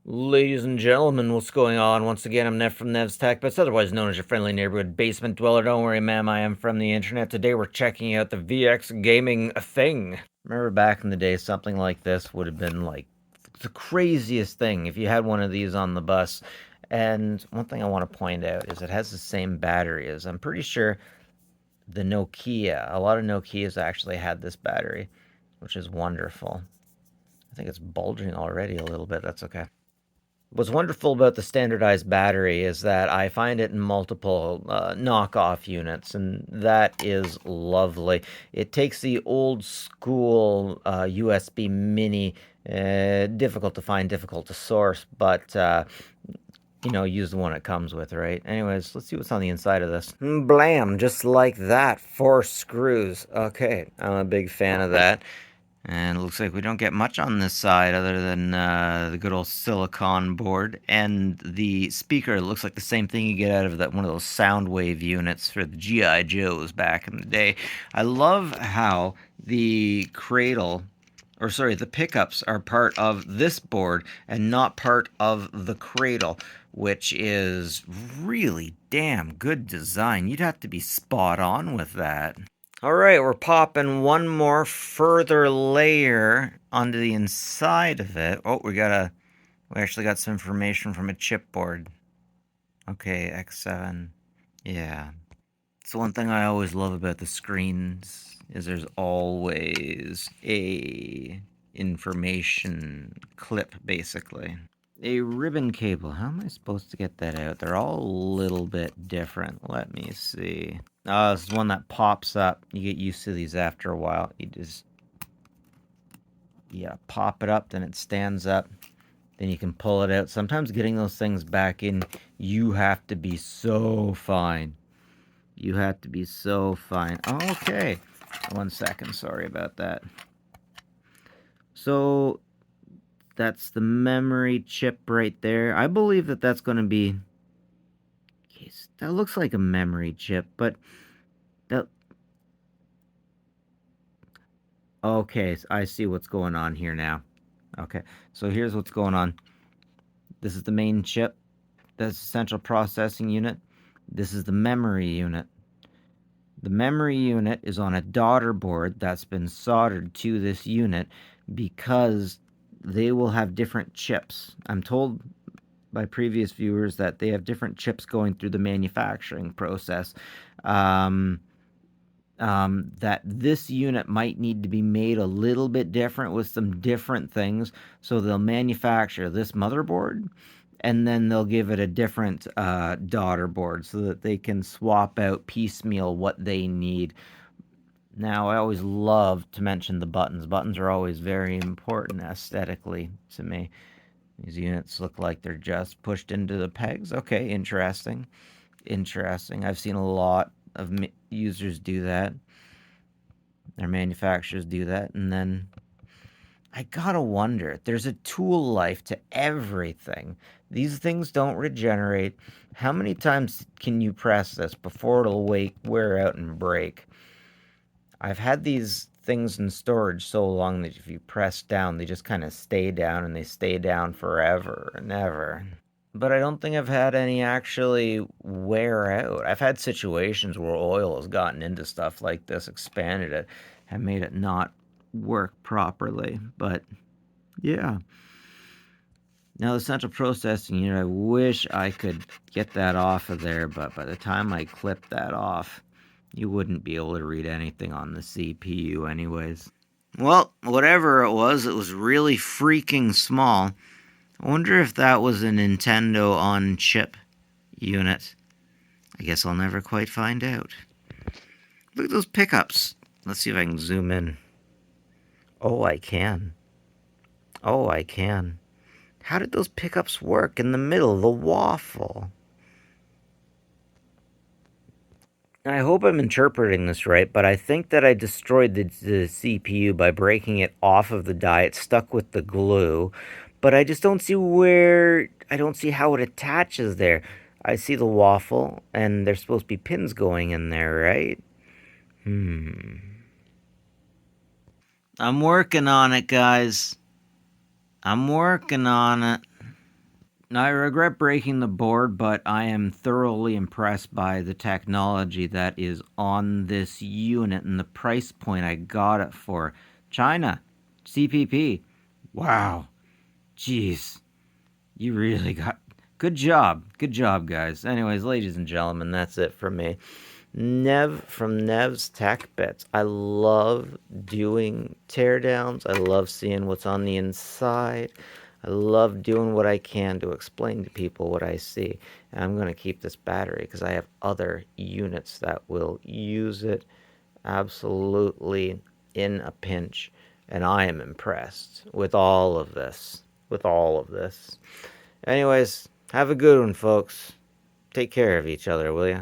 Ladies and gentlemen, what's going on? Once again, I'm Nev from Nev's Tech, but it's otherwise known as your friendly neighborhood basement dweller. Don't worry, ma'am, I am from the internet. Today we're checking out the VX gaming thing. Remember back in the day, something like this would have been like the craziest thing if you had one of these on the bus. And one thing I want to point out is it has the same battery as, I'm pretty sure, the Nokia. A lot of Nokias actually had this battery, which is wonderful. I think it's bulging already a little bit. That's okay. What's wonderful about the standardized battery is that I find it in multiple knockoff units, and that is lovely. It takes the old school USB mini, difficult to find, difficult to source, but use the one it comes with, right? Anyways, let's see what's on the inside of this. Blam, just like that, 4 screws. Okay, I'm a big fan of that. And it looks like we don't get much on this side other than the good old silicon board. And the speaker looks like the same thing you get out of one of those sound wave units for the G.I. Joes back in the day. I love how the the pickups are part of this board and not part of the cradle, which is really damn good design. You'd have to be spot on with that. All right, we're popping one more further layer onto the inside of it. Oh, we actually got some information from a chipboard. Okay, X7. Yeah. It's the one thing I always love about the screens is there's always a information clip, basically. A ribbon cable. How am I supposed to get that out? They're all a little bit different. Let me see. Oh, this is one that pops up. You get used to these after a while. Yeah, pop it up, then it stands up. Then you can pull it out. Sometimes getting those things back in, you have to be so fine. You have to be so fine. Okay. 1 second. Sorry about that. So that's the memory chip right there. I believe that that's going to be... That looks like a memory chip, but... that... Okay, I see what's going on here now. Okay, so here's what's going on. This is the main chip. That's the central processing unit. This is the memory unit. The memory unit is on a daughter board that's been soldered to this unit because they will have different chips. I'm told by previous viewers that they have different chips going through the manufacturing process. That this unit might need to be made a little bit different with some different things. So they'll manufacture this motherboard and then they'll give it a different daughter board so that they can swap out piecemeal what they need. Now, I always love to mention the buttons. Buttons are always very important aesthetically to me. These units look like they're just pushed into the pegs. Okay, interesting. Interesting. I've seen a lot of users do that. Their manufacturers do that. And then I gotta wonder, there's a tool life to everything. These things don't regenerate. How many times can you press this before it'll wear out and break? I've had these things in storage so long that if you press down, they just kind of stay down and they stay down forever and ever. But I don't think I've had any actually wear out. I've had situations where oil has gotten into stuff like this, expanded it, and made it not work properly. But yeah. Now the central processing unit, I wish I could get that off of there, but by the time I clip that off, you wouldn't be able to read anything on the CPU anyways. Well, whatever it was really freaking small. I wonder if that was a Nintendo-on-Chip unit. I guess I'll never quite find out. Look at those pickups. Let's see if I can zoom in. Oh, I can. Oh, I can. How did those pickups work in the middle of the waffle? I hope I'm interpreting this right, but I think that I destroyed the CPU by breaking it off of the die. It stuck with the glue, but I just don't see I don't see how it attaches there. I see the waffle, and there's supposed to be pins going in there, right? I'm working on it, guys. I'm working on it. I regret breaking the board, but I am thoroughly impressed by the technology that is on this unit and the price point I got it for. China, CPP. Wow. Jeez. You really got... Good job. Good job, guys. Anyways, ladies and gentlemen, that's it from me. Nev from Nev's Tech Bits. I love doing teardowns. I love seeing what's on the inside. I love doing what I can to explain to people what I see. And I'm going to keep this battery because I have other units that will use it absolutely in a pinch. And I am impressed with all of this. Anyways, have a good one, folks. Take care of each other, will ya?